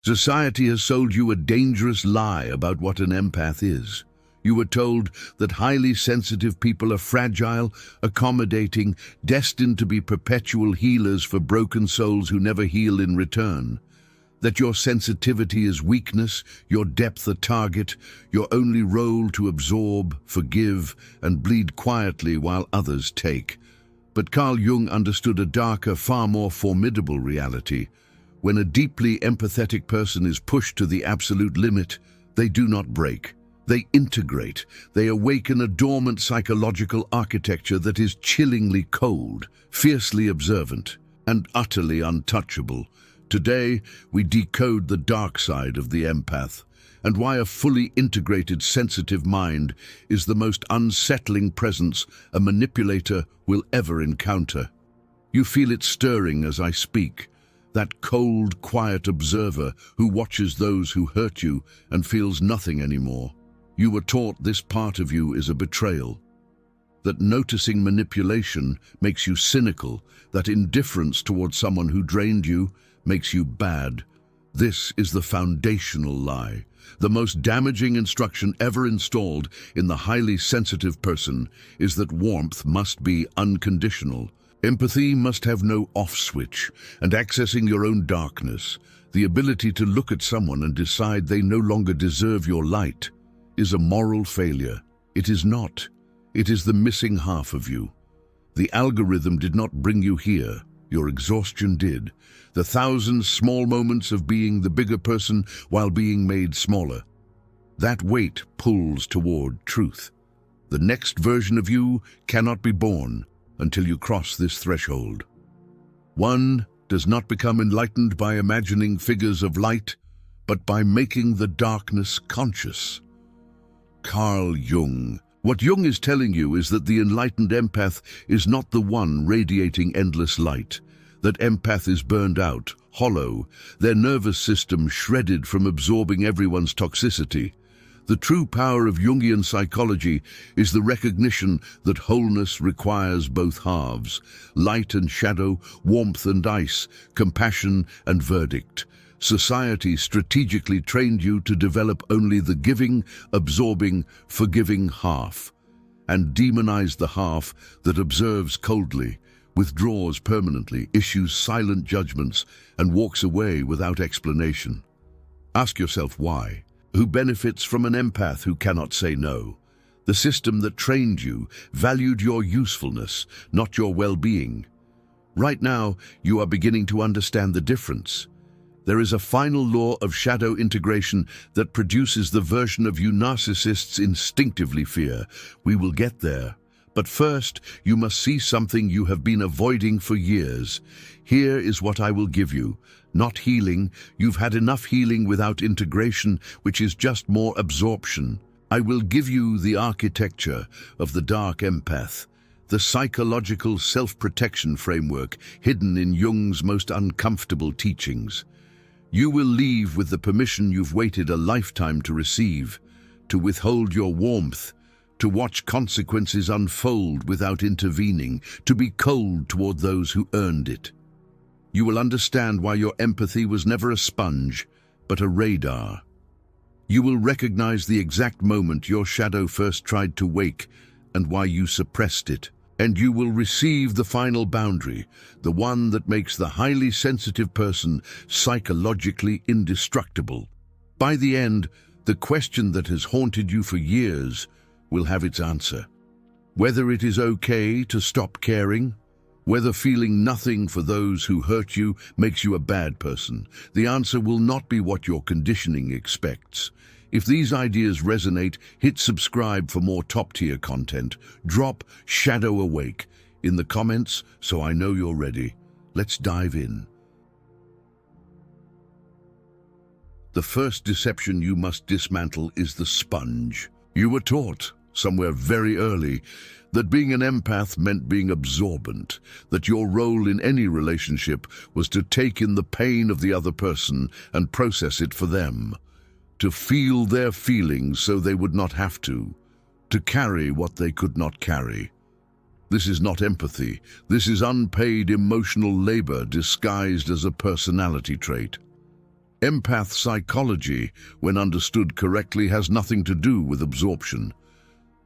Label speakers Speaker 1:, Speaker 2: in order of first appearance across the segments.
Speaker 1: Society has sold you a dangerous lie about what an empath is. You were told that highly sensitive people are fragile, accommodating, destined to be perpetual healers for broken souls who never heal in return. That your sensitivity is weakness, your depth a target, your only role to absorb, forgive, and bleed quietly while others take. But Carl Jung understood a darker, far more formidable reality. When a deeply empathetic person is pushed to the absolute limit, they do not break. They integrate. They awaken a dormant psychological architecture that is chillingly cold, fiercely observant, and utterly untouchable. Today, we decode the dark side of the empath, and why a fully integrated, sensitive mind is the most unsettling presence a manipulator will ever encounter. You feel it stirring as I speak, that cold, quiet observer who watches those who hurt you and feels nothing anymore. You were taught this part of you is a betrayal, that noticing manipulation makes you cynical, that indifference towards someone who drained you makes you bad. This is the foundational lie. The most damaging instruction ever installed in the highly sensitive person is that warmth must be unconditional. Empathy must have no off switch, and accessing your own darkness, the ability to look at someone and decide they no longer deserve your light, is a moral failure. It is not. It is the missing half of you. The algorithm did not bring you here. Your exhaustion did. The thousand small moments of being the bigger person while being made smaller. That weight pulls toward truth. The next version of you cannot be born until you cross this threshold. One does not become enlightened by imagining figures of light, but by making the darkness conscious. Carl Jung. What Jung is telling you is that the enlightened empath is not the one radiating endless light, that empath is burned out, hollow, their nervous system shredded from absorbing everyone's toxicity. The true power of Jungian psychology is the recognition that wholeness requires both halves, light and shadow, warmth and ice, compassion and verdict. Society strategically trained you to develop only the giving, absorbing, forgiving half, and demonized the half that observes coldly, withdraws permanently, issues silent judgments, and walks away without explanation. Ask yourself why. Who benefits from an empath who cannot say no? The system that trained you valued your usefulness, not your well-being. Right now, you are beginning to understand the difference. There is a final law of shadow integration that produces the version of you narcissists instinctively fear. We will get there. But first, you must see something you have been avoiding for years. Here is what I will give you. Not healing. You've had enough healing without integration, which is just more absorption. I will give you the architecture of the dark empath, the psychological self-protection framework hidden in Jung's most uncomfortable teachings. You will leave with the permission you've waited a lifetime to receive, to withhold your warmth, to watch consequences unfold without intervening, to be cold toward those who earned it. You will understand why your empathy was never a sponge, but a radar. You will recognize the exact moment your shadow first tried to wake and why you suppressed it. And you will receive the final boundary, the one that makes the highly sensitive person psychologically indestructible. By the end, the question that has haunted you for years will have its answer. Whether it is okay to stop caring, whether feeling nothing for those who hurt you makes you a bad person, the answer will not be what your conditioning expects. If these ideas resonate, hit subscribe for more top-tier content. Drop Shadow Awake in the comments so I know you're ready. Let's dive in. The first deception you must dismantle is the sponge. You were taught, somewhere very early, that being an empath meant being absorbent, that your role in any relationship was to take in the pain of the other person and process it for them. To feel their feelings so they would not have to carry what they could not carry. This is not empathy. This is unpaid emotional labor disguised as a personality trait. Empath psychology, when understood correctly, has nothing to do with absorption.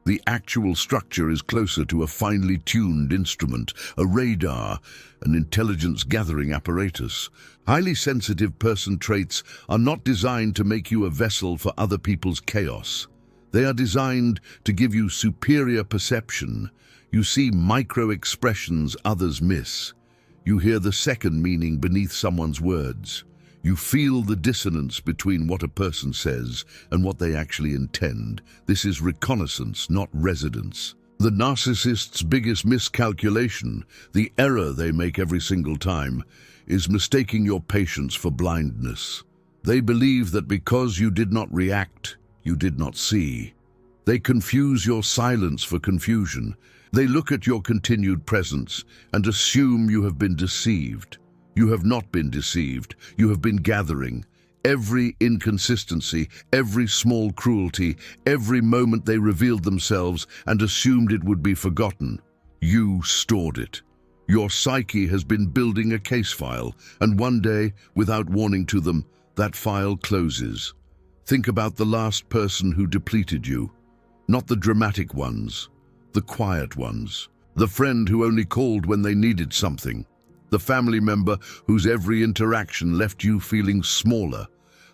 Speaker 1: The actual structure is closer to a finely tuned instrument, a radar, an intelligence-gathering apparatus. Highly sensitive person traits are not designed to make you a vessel for other people's chaos. They are designed to give you superior perception. You see micro-expressions others miss. You hear the second meaning beneath someone's words. You feel the dissonance between what a person says and what they actually intend. This is reconnaissance, not residence. The narcissist's biggest miscalculation, the error they make every single time, is mistaking your patience for blindness. They believe that because you did not react, you did not see. They confuse your silence for confusion. They look at your continued presence and assume you have been deceived. You have not been deceived. You have been gathering. Every inconsistency, every small cruelty, every moment they revealed themselves and assumed it would be forgotten. You stored it. Your psyche has been building a case file, and one day, without warning to them, that file closes. Think about the last person who depleted you. Not the dramatic ones, the quiet ones. The friend who only called when they needed something. The family member whose every interaction left you feeling smaller.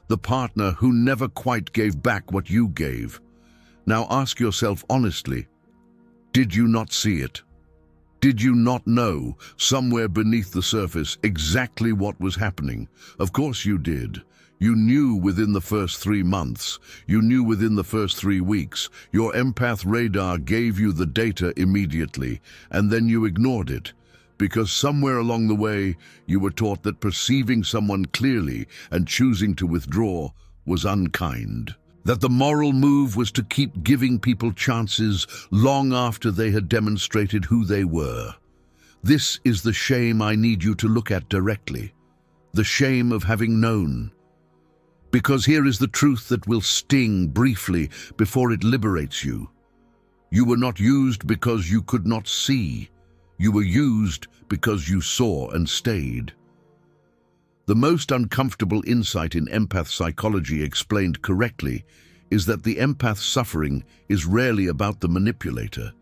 Speaker 1: The partner who never quite gave back what you gave. Now ask yourself honestly, did you not see it? Did you not know, somewhere beneath the surface, exactly what was happening? Of course you did. You knew within the first 3 months. You knew within the first 3 weeks. Your empath radar gave you the data immediately, and then you ignored it. Because somewhere along the way, you were taught that perceiving someone clearly and choosing to withdraw was unkind. That the moral move was to keep giving people chances long after they had demonstrated who they were. This is the shame I need you to look at directly. The shame of having known. Because here is the truth that will sting briefly before it liberates you. You were not used because you could not see. You were used because you saw and stayed. The most uncomfortable insight in empath psychology, explained correctly, is that the empath's suffering is rarely about the manipulator.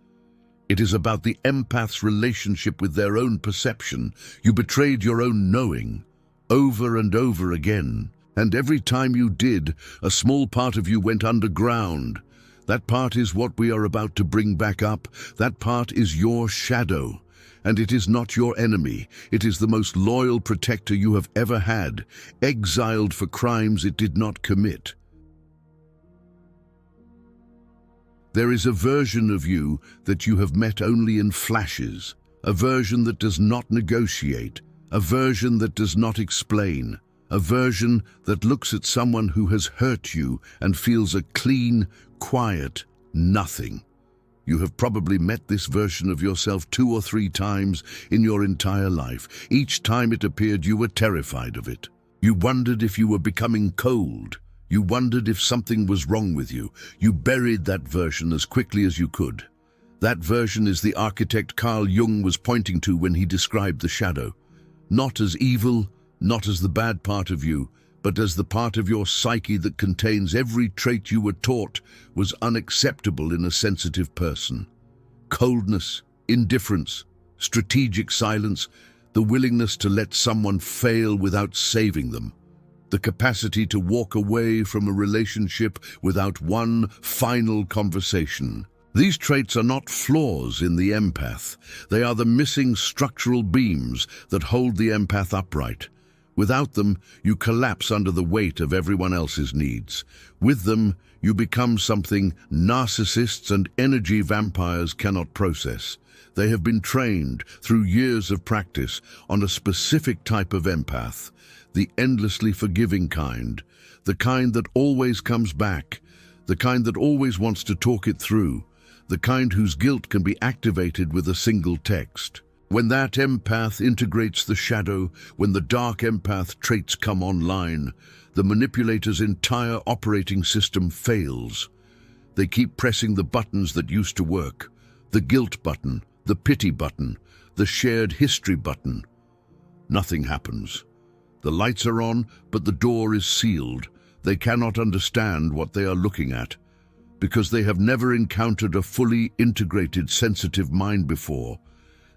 Speaker 1: It is about the empath's relationship with their own perception. You betrayed your own knowing, over and over again. And every time you did, a small part of you went underground. That part is what we are about to bring back up. That part is your shadow. And it is not your enemy. It is the most loyal protector you have ever had, exiled for crimes it did not commit. There is a version of you that you have met only in flashes, a version that does not negotiate, a version that does not explain, a version that looks at someone who has hurt you and feels a clean, quiet nothing. You have probably met this version of yourself 2 or 3 times in your entire life. Each time it appeared, you were terrified of it. You wondered if you were becoming cold. You wondered if something was wrong with you. You buried that version as quickly as you could. That version is the architect Carl Jung was pointing to when he described the shadow. Not as evil, not as the bad part of you, but as the part of your psyche that contains every trait you were taught was unacceptable in a sensitive person. Coldness, indifference, strategic silence, the willingness to let someone fail without saving them, the capacity to walk away from a relationship without one final conversation. These traits are not flaws in the empath. They are the missing structural beams that hold the empath upright. Without them, you collapse under the weight of everyone else's needs. With them, you become something narcissists and energy vampires cannot process. They have been trained through years of practice on a specific type of empath, the endlessly forgiving kind, the kind that always comes back, the kind that always wants to talk it through, the kind whose guilt can be activated with a single text. When that empath integrates the shadow, when the dark empath traits come online, the manipulator's entire operating system fails. They keep pressing the buttons that used to work, the guilt button, the pity button, the shared history button. Nothing happens. The lights are on, but the door is sealed. They cannot understand what they are looking at, because they have never encountered a fully integrated, sensitive mind before.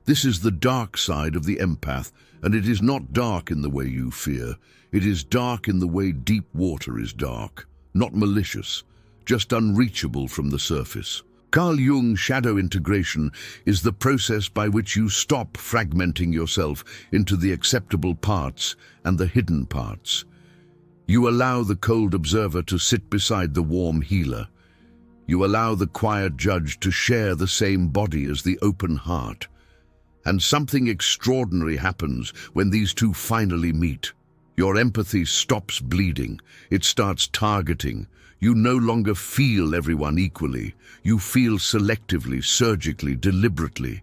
Speaker 1: This is the dark side of the empath, and it is not dark in the way you fear. It is dark in the way deep water is dark, not malicious, just unreachable from the surface. Carl Jung's shadow integration is the process by which you stop fragmenting yourself into the acceptable parts and the hidden parts. You allow the cold observer to sit beside the warm healer. You allow the quiet judge to share the same body as the open heart. And something extraordinary happens when these two finally meet. Your empathy stops bleeding. It starts targeting. You no longer feel everyone equally. You feel selectively, surgically, deliberately.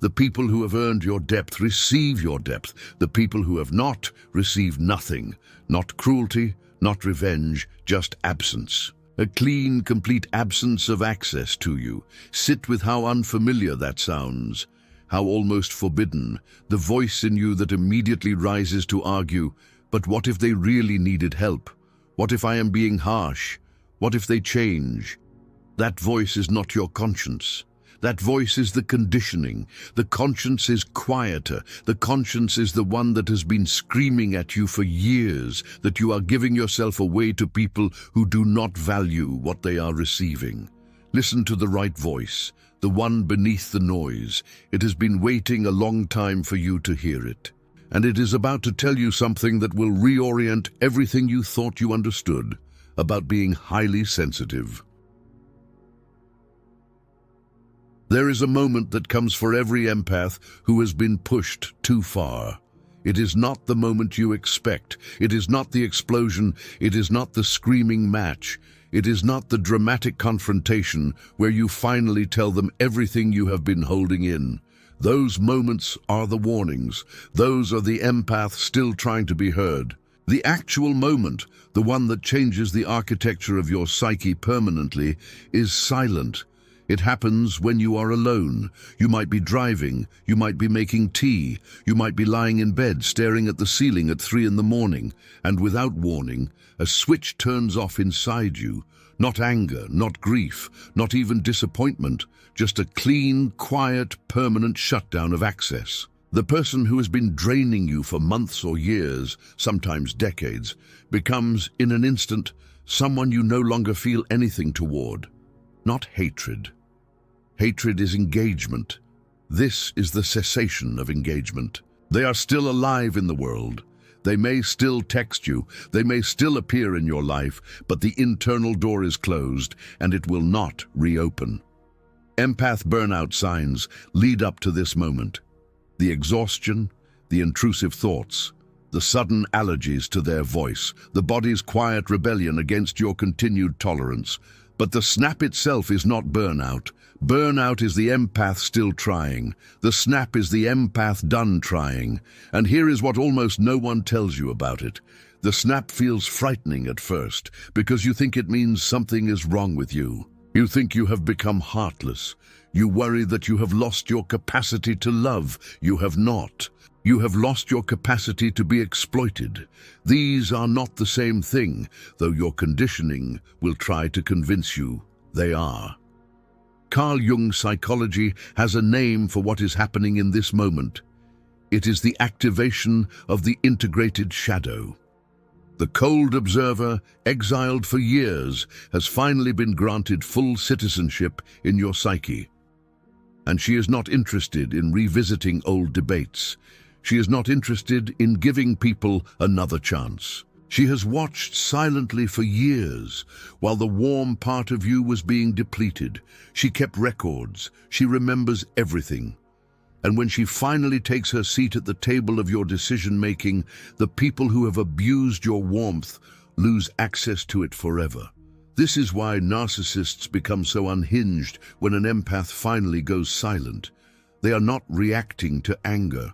Speaker 1: The people who have earned your depth receive your depth. The people who have not receive nothing. Not cruelty, not revenge, just absence. A clean, complete absence of access to you. Sit with how unfamiliar that sounds. How almost forbidden, the voice in you that immediately rises to argue, but what if they really needed help? What if I am being harsh? What if they change? That voice is not your conscience. That voice is the conditioning. The conscience is quieter. The conscience is the one that has been screaming at you for years, that you are giving yourself away to people who do not value what they are receiving. Listen to the right voice. The one beneath the noise. It has been waiting a long time for you to hear it. And it is about to tell you something that will reorient everything you thought you understood about being highly sensitive. There is a moment that comes for every empath who has been pushed too far. It is not the moment you expect. It is not the explosion. It is not the screaming match. It is not the dramatic confrontation where you finally tell them everything you have been holding in. Those moments are the warnings. Those are the empath still trying to be heard. The actual moment, the one that changes the architecture of your psyche permanently, is silent. It happens when you are alone. You might be driving, you might be making tea, you might be lying in bed staring at the ceiling at 3 a.m, and without warning, a switch turns off inside you. Not anger, not grief, not even disappointment, just a clean, quiet, permanent shutdown of access. The person who has been draining you for months or years, sometimes decades, becomes, in an instant, someone you no longer feel anything toward. Not hatred. Hatred is engagement. This is the cessation of engagement. They are still alive in the world. They may still text you, they may still appear in your life, but the internal door is closed and it will not reopen. Empath burnout signs lead up to this moment. The exhaustion, the intrusive thoughts, the sudden allergies to their voice, the body's quiet rebellion against your continued tolerance. But the snap itself is not burnout. Burnout is the empath still trying. The snap is the empath done trying. And here is what almost no one tells you about it. The snap feels frightening at first because you think it means something is wrong with you. You think you have become heartless. You worry that you have lost your capacity to love. You have not. You have lost your capacity to be exploited. These are not the same thing, though your conditioning will try to convince you they are. Carl Jung's psychology has a name for what is happening in this moment. It is the activation of the integrated shadow. The cold observer, exiled for years, has finally been granted full citizenship in your psyche. And she is not interested in revisiting old debates. She is not interested in giving people another chance. She has watched silently for years while the warm part of you was being depleted. She kept records. She remembers everything. And when she finally takes her seat at the table of your decision-making, the people who have abused your warmth lose access to it forever. This is why narcissists become so unhinged when an empath finally goes silent. They are not reacting to anger.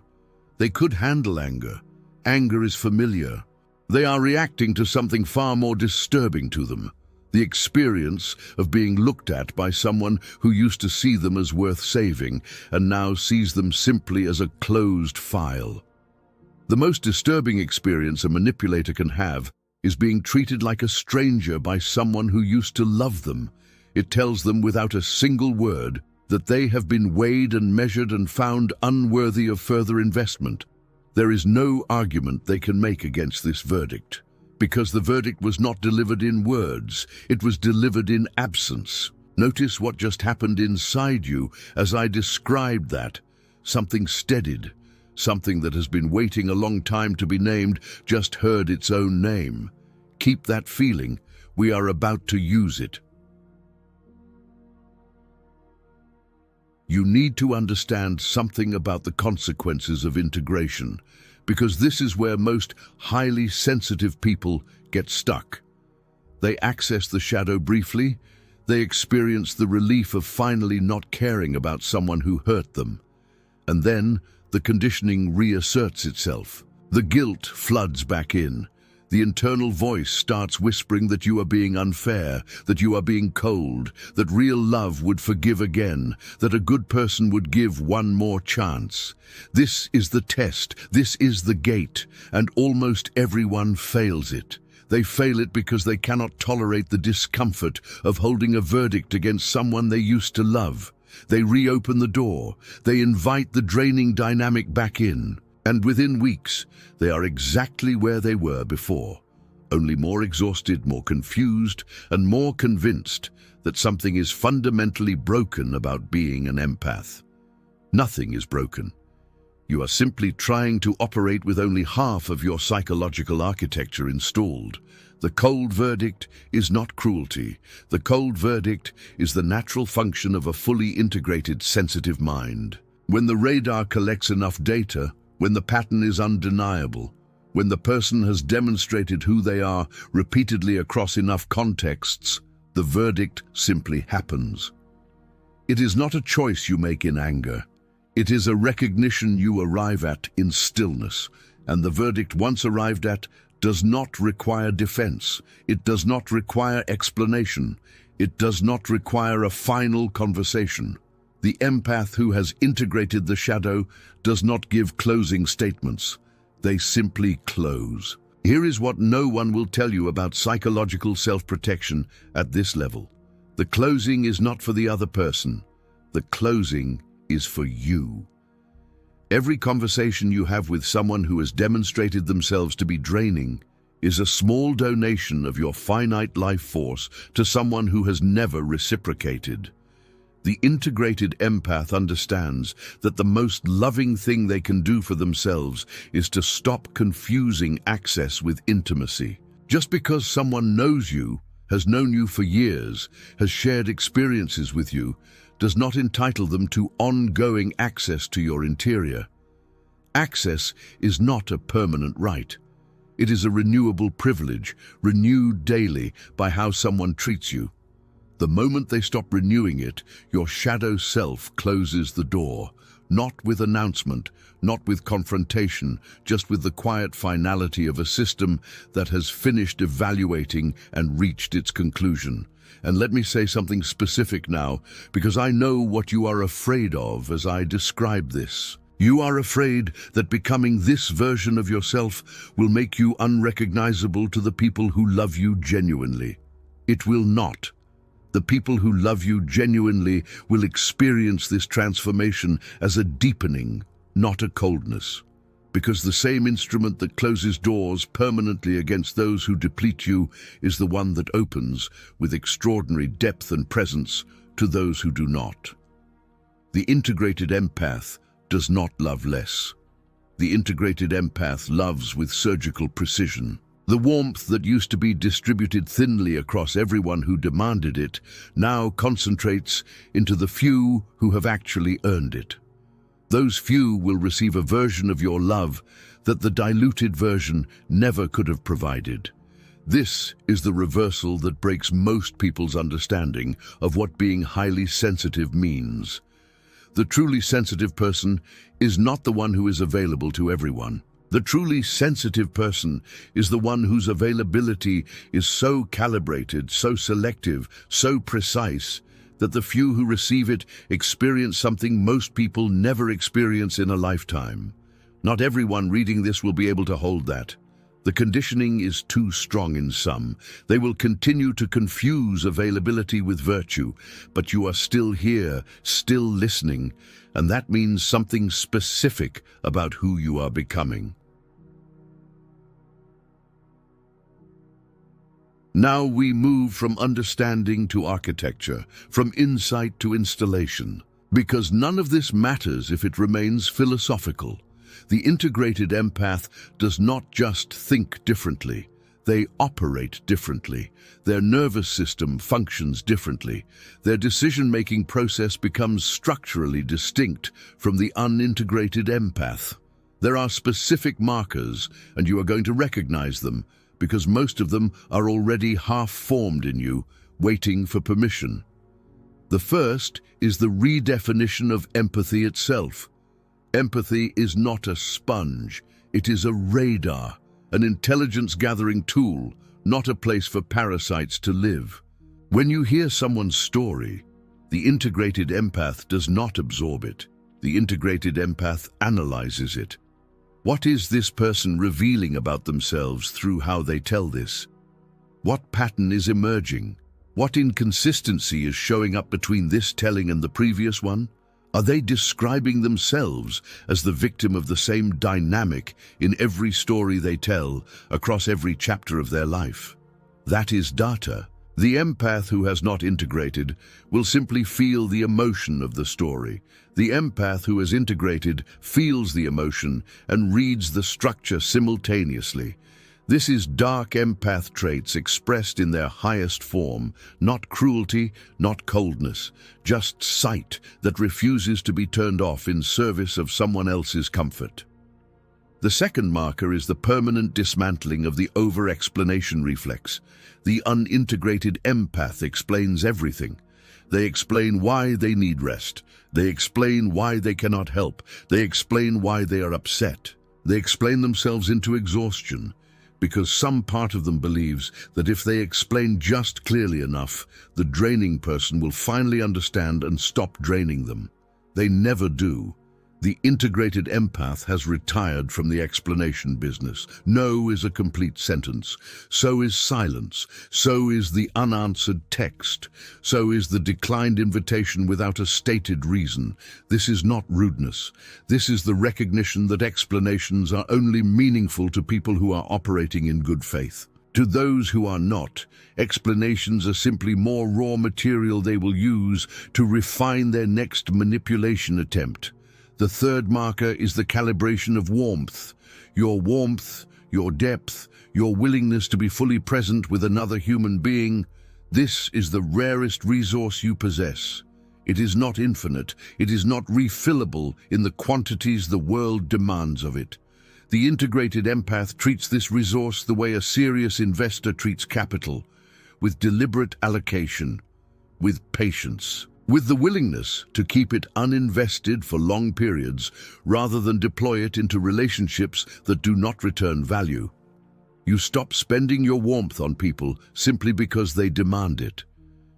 Speaker 1: They could handle anger. Anger is familiar. They are reacting to something far more disturbing to them. The experience of being looked at by someone who used to see them as worth saving and now sees them simply as a closed file. The most disturbing experience a manipulator can have is being treated like a stranger by someone who used to love them. It tells them without a single word that they have been weighed and measured and found unworthy of further investment. There is no argument they can make against this verdict, because the verdict was not delivered in words, it was delivered in absence. Notice what just happened inside you as I described that. Something steadied, something that has been waiting a long time to be named just heard its own name. Keep that feeling. We are about to use it. You need to understand something about the consequences of integration, because this is where most highly sensitive people get stuck. They access the shadow briefly, they experience the relief of finally not caring about someone who hurt them, and then the conditioning reasserts itself. The guilt floods back in. The internal voice starts whispering that you are being unfair, that you are being cold, that real love would forgive again, that a good person would give one more chance. This is the test, this is the gate, and almost everyone fails it. They fail it because they cannot tolerate the discomfort of holding a verdict against someone they used to love. They reopen the door, they invite the draining dynamic back in. And within weeks, they are exactly where they were before, only more exhausted, more confused, and more convinced that something is fundamentally broken about being an empath. Nothing is broken. You are simply trying to operate with only half of your psychological architecture installed. The cold verdict is not cruelty. The cold verdict is the natural function of a fully integrated, sensitive mind. When the radar collects enough data, when the pattern is undeniable, when the person has demonstrated who they are repeatedly across enough contexts, the verdict simply happens. It is not a choice you make in anger. It is a recognition you arrive at in stillness, and the verdict once arrived at does not require defense. It does not require explanation. It does not require a final conversation. The empath who has integrated the shadow does not give closing statements. They simply close. Here is what no one will tell you about psychological self-protection at this level. The closing is not for the other person. The closing is for you. Every conversation you have with someone who has demonstrated themselves to be draining is a small donation of your finite life force to someone who has never reciprocated. The integrated empath understands that the most loving thing they can do for themselves is to stop confusing access with intimacy. Just because someone knows you, has known you for years, has shared experiences with you, does not entitle them to ongoing access to your interior. Access is not a permanent right. It is a renewable privilege, renewed daily by how someone treats you. The moment they stop renewing it, your shadow self closes the door, not with announcement, not with confrontation, just with the quiet finality of a system that has finished evaluating and reached its conclusion. And let me say something specific now, because I know what you are afraid of as I describe this. You are afraid that becoming this version of yourself will make you unrecognizable to the people who love you genuinely. It will not. The people who love you genuinely will experience this transformation as a deepening, not a coldness. Because the same instrument that closes doors permanently against those who deplete you is the one that opens with extraordinary depth and presence to those who do not. The integrated empath does not love less. The integrated empath loves with surgical precision. The warmth that used to be distributed thinly across everyone who demanded it now concentrates into the few who have actually earned it. Those few will receive a version of your love that the diluted version never could have provided. This is the reversal that breaks most people's understanding of what being highly sensitive means. The truly sensitive person is not the one who is available to everyone. The truly sensitive person is the one whose availability is so calibrated, so selective, so precise, that the few who receive it experience something most people never experience in a lifetime. Not everyone reading this will be able to hold that. The conditioning is too strong in some. They will continue to confuse availability with virtue, but you are still here, still listening, and that means something specific about who you are becoming. Now we move from understanding to architecture, from insight to installation, because none of this matters if it remains philosophical. The integrated empath does not just think differently, they operate differently. Their nervous system functions differently. Their decision-making process becomes structurally distinct from the unintegrated empath. There are specific markers, and you are going to recognize them, because most of them are already half-formed in you, waiting for permission. The first is the redefinition of empathy itself. Empathy is not a sponge, it is a radar, an intelligence-gathering tool, not a place for parasites to live. When you hear someone's story, the integrated empath does not absorb it. The integrated empath analyzes it. What is this person revealing about themselves through how they tell this? What pattern is emerging? What inconsistency is showing up between this telling and the previous one? Are they describing themselves as the victim of the same dynamic in every story they tell, across every chapter of their life? That is data. The empath who has not integrated will simply feel the emotion of the story. The empath who has integrated feels the emotion and reads the structure simultaneously. This is dark empath traits expressed in their highest form, not cruelty, not coldness, just sight that refuses to be turned off in service of someone else's comfort. The second marker is the permanent dismantling of the over-explanation reflex. The unintegrated empath explains everything. They explain why they need rest. They explain why they cannot help. They explain why they are upset. They explain themselves into exhaustion, because some part of them believes that if they explain just clearly enough, the draining person will finally understand and stop draining them. They never do. The integrated empath has retired from the explanation business. No is a complete sentence. So is silence. So is the unanswered text. So is the declined invitation without a stated reason. This is not rudeness. This is the recognition that explanations are only meaningful to people who are operating in good faith. To those who are not, explanations are simply more raw material they will use to refine their next manipulation attempt. The third marker is the calibration of warmth. Your warmth, your depth, your willingness to be fully present with another human being, this is the rarest resource you possess. It is not infinite, it is not refillable in the quantities the world demands of it. The integrated empath treats this resource the way a serious investor treats capital, with deliberate allocation, with patience, with the willingness to keep it uninvested for long periods rather than deploy it into relationships that do not return value. You stop spending your warmth on people simply because they demand it.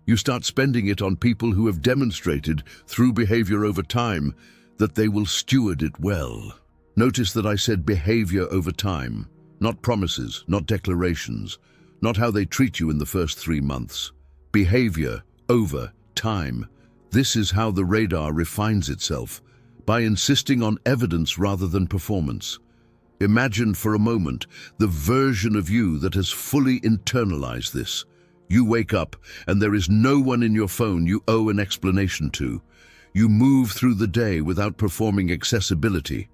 Speaker 1: You start spending it on people who have demonstrated through behavior over time that they will steward it well. Notice that I said behavior over time, not promises, not declarations, not how they treat you in the first 3 months. Behavior over time. This is how the radar refines itself, by insisting on evidence rather than performance. Imagine for a moment the version of you that has fully internalized this. You wake up and there is no one in your phone you owe an explanation to. You move through the day without performing accessibility.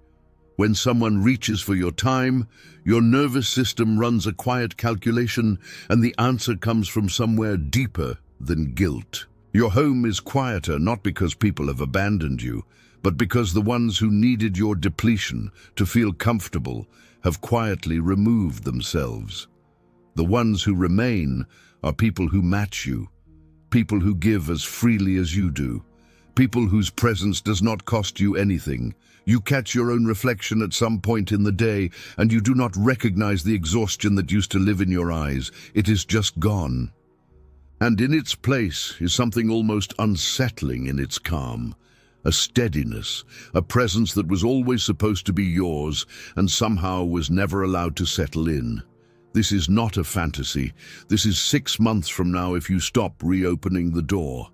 Speaker 1: When someone reaches for your time, your nervous system runs a quiet calculation and the answer comes from somewhere deeper than guilt. Your home is quieter not because people have abandoned you, but because the ones who needed your depletion to feel comfortable have quietly removed themselves. The ones who remain are people who match you, people who give as freely as you do, people whose presence does not cost you anything. You catch your own reflection at some point in the day and you do not recognize the exhaustion that used to live in your eyes. It is just gone. And in its place is something almost unsettling in its calm, a steadiness, a presence that was always supposed to be yours and somehow was never allowed to settle in. This is not a fantasy. This is 6 months from now if you stop reopening the door.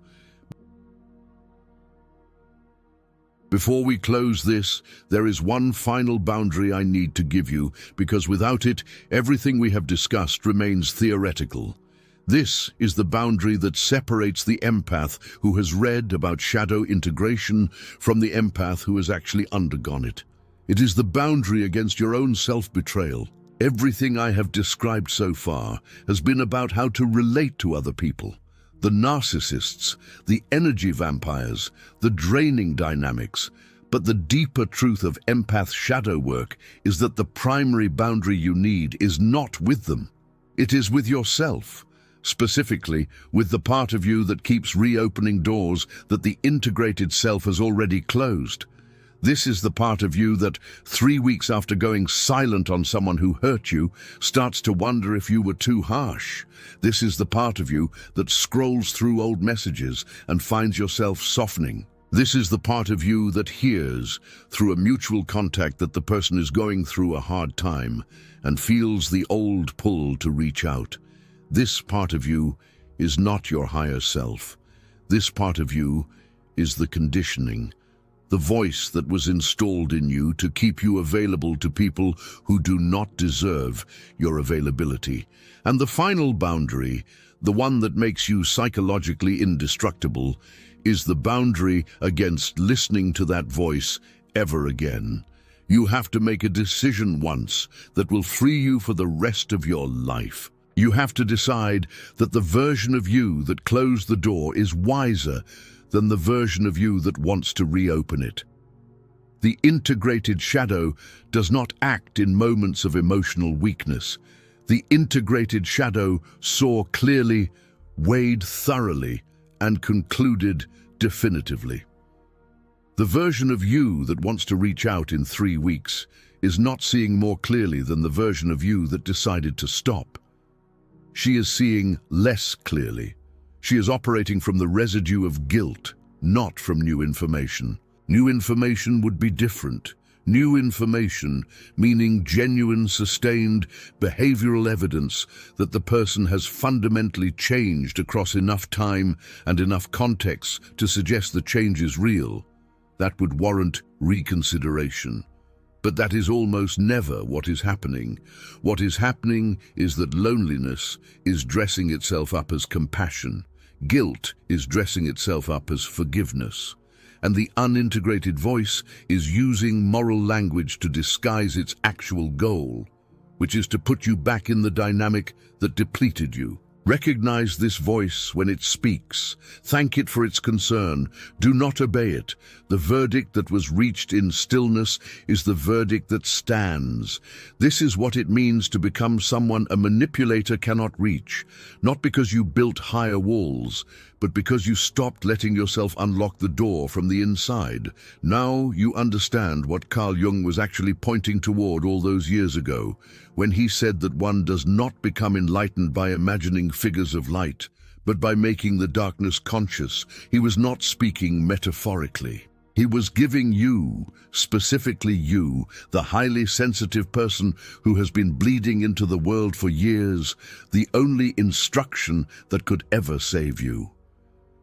Speaker 1: Before we close this, there is one final boundary I need to give you, because without it, everything we have discussed remains theoretical. This is the boundary that separates the empath who has read about shadow integration from the empath who has actually undergone it. It is the boundary against your own self-betrayal. Everything I have described so far has been about how to relate to other people. The narcissists, the energy vampires, the draining dynamics. But the deeper truth of empath shadow work is that the primary boundary you need is not with them. It is with yourself, specifically with the part of you that keeps reopening doors that the integrated self has already closed. This is the part of you that, 3 weeks after going silent on someone who hurt you, starts to wonder if you were too harsh. This is the part of you that scrolls through old messages and finds yourself softening. This is the part of you that hears, through a mutual contact, that the person is going through a hard time and feels the old pull to reach out. This part of you is not your higher self. This part of you is the conditioning, the voice that was installed in you to keep you available to people who do not deserve your availability. And the final boundary, the one that makes you psychologically indestructible, is the boundary against listening to that voice ever again. You have to make a decision once that will free you for the rest of your life. You have to decide that the version of you that closed the door is wiser than the version of you that wants to reopen it. The integrated shadow does not act in moments of emotional weakness. The integrated shadow saw clearly, weighed thoroughly, and concluded definitively. The version of you that wants to reach out in 3 weeks is not seeing more clearly than the version of you that decided to stop. She is seeing less clearly. She is operating from the residue of guilt, not from new information. New information would be different. New information, meaning genuine, sustained behavioral evidence that the person has fundamentally changed across enough time and enough context to suggest the change is real. That would warrant reconsideration. But that is almost never what is happening. What is happening is that loneliness is dressing itself up as compassion. Guilt is dressing itself up as forgiveness. And the unintegrated voice is using moral language to disguise its actual goal, which is to put you back in the dynamic that depleted you. Recognize this voice when it speaks. Thank it for its concern. Do not obey it. The verdict that was reached in stillness is the verdict that stands. This is what it means to become someone a manipulator cannot reach, not because you built higher walls, but because you stopped letting yourself unlock the door from the inside. Now you understand what Carl Jung was actually pointing toward all those years ago, when he said that one does not become enlightened by imagining figures of light, but by making the darkness conscious. He was not speaking metaphorically. He was giving you, specifically you, the highly sensitive person who has been bleeding into the world for years, the only instruction that could ever save you.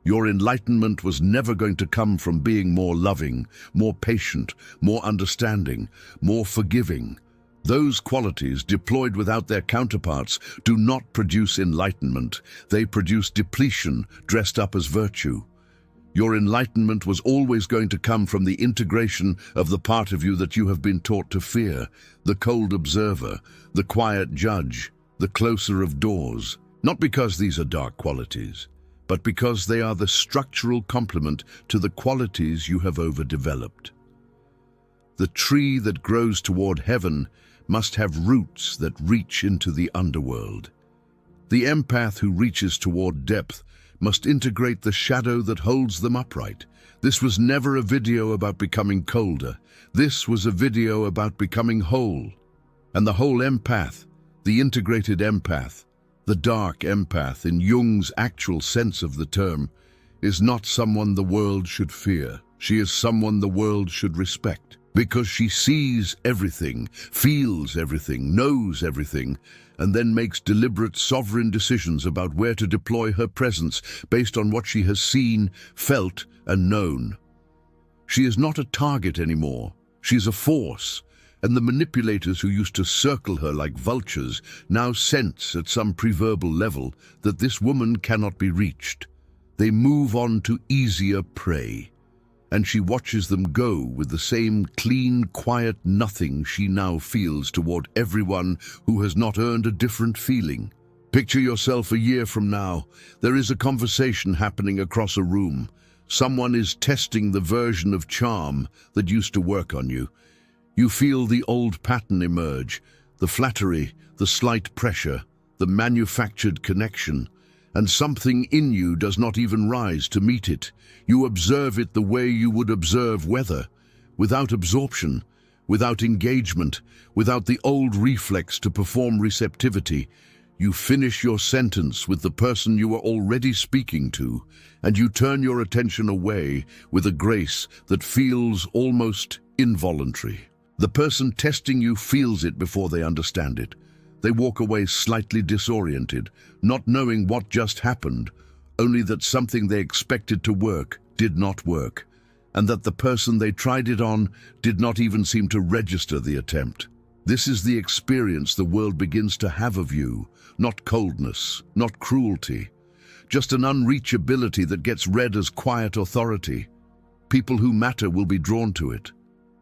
Speaker 1: Your enlightenment was never going to come from being more loving, more patient, more understanding, more forgiving. Those qualities, deployed without their counterparts, do not produce enlightenment. They produce depletion, dressed up as virtue. Your enlightenment was always going to come from the integration of the part of you that you have been taught to fear, the cold observer, the quiet judge, the closer of doors. Not because these are dark qualities, but because they are the structural complement to the qualities you have overdeveloped. The tree that grows toward heaven must have roots that reach into the underworld. The empath who reaches toward depth must integrate the shadow that holds them upright. This was never a video about becoming colder. This was a video about becoming whole. And the whole empath, the integrated empath, the dark empath in Jung's actual sense of the term, is not someone the world should fear. She is someone the world should respect, because she sees everything, feels everything, knows everything, and then makes deliberate, sovereign decisions about where to deploy her presence based on what she has seen, felt, and known. She is not a target anymore. She is a force, and the manipulators who used to circle her like vultures now sense at some preverbal level that this woman cannot be reached. They move on to easier prey, and she watches them go with the same clean, quiet nothing she now feels toward everyone who has not earned a different feeling. Picture yourself a year from now. There is a conversation happening across a room. Someone is testing the version of charm that used to work on you. You feel the old pattern emerge, the flattery, the slight pressure, the manufactured connection, and something in you does not even rise to meet it. You observe it the way you would observe weather, without absorption, without engagement, without the old reflex to perform receptivity. You finish your sentence with the person you are already speaking to, and you turn your attention away with a grace that feels almost involuntary. The person testing you feels it before they understand it. They walk away slightly disoriented, not knowing what just happened, only that something they expected to work did not work, and that the person they tried it on did not even seem to register the attempt. This is the experience the world begins to have of you, not coldness, not cruelty, just an unreachability that gets read as quiet authority. People who matter will be drawn to it.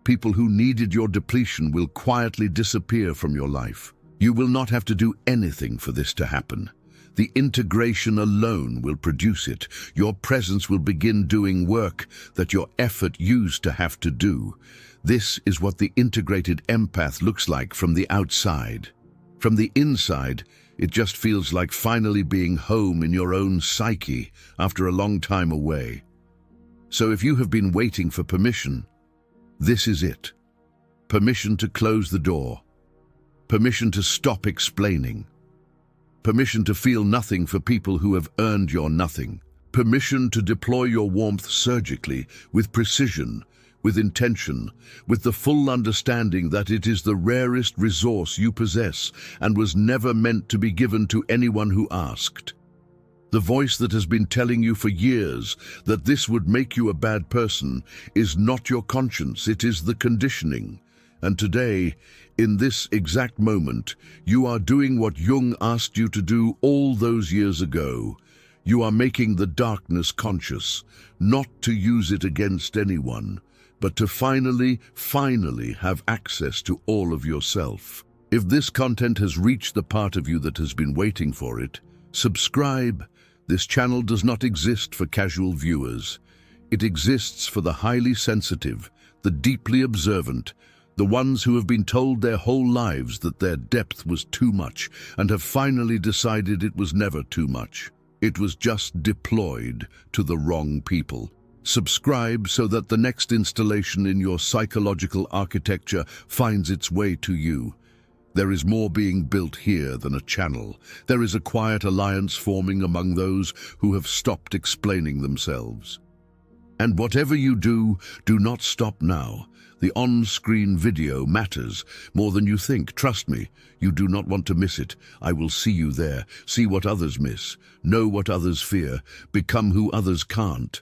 Speaker 1: People who needed your depletion will quietly disappear from your life. You will not have to do anything for this to happen. The integration alone will produce it. Your presence will begin doing work that your effort used to have to do. This is what the integrated empath looks like from the outside. From the inside, it just feels like finally being home in your own psyche after a long time away. So if you have been waiting for permission, this is it. Permission to close the door. Permission to stop explaining. Permission to feel nothing for people who have earned your nothing. Permission to deploy your warmth surgically, with precision, with intention, with the full understanding that it is the rarest resource you possess and was never meant to be given to anyone who asked. The voice that has been telling you for years that this would make you a bad person is not your conscience, it is the conditioning. And today, in this exact moment, you are doing what Jung asked you to do all those years ago. You are making the darkness conscious, not to use it against anyone, but to finally have access to all of yourself. If this content has reached the part of you that has been waiting for it, subscribe. This channel does not exist for casual viewers. It exists for the highly sensitive, the deeply observant, the ones who have been told their whole lives that their depth was too much and have finally decided it was never too much. It was just deployed to the wrong people. Subscribe so that the next installation in your psychological architecture finds its way to you. There is more being built here than a channel. There is a quiet alliance forming among those who have stopped explaining themselves. And whatever you do, do not stop now. The on-screen video matters more than you think. Trust me, you do not want to miss it. I will see you there. See what others miss. Know what others fear. Become who others can't.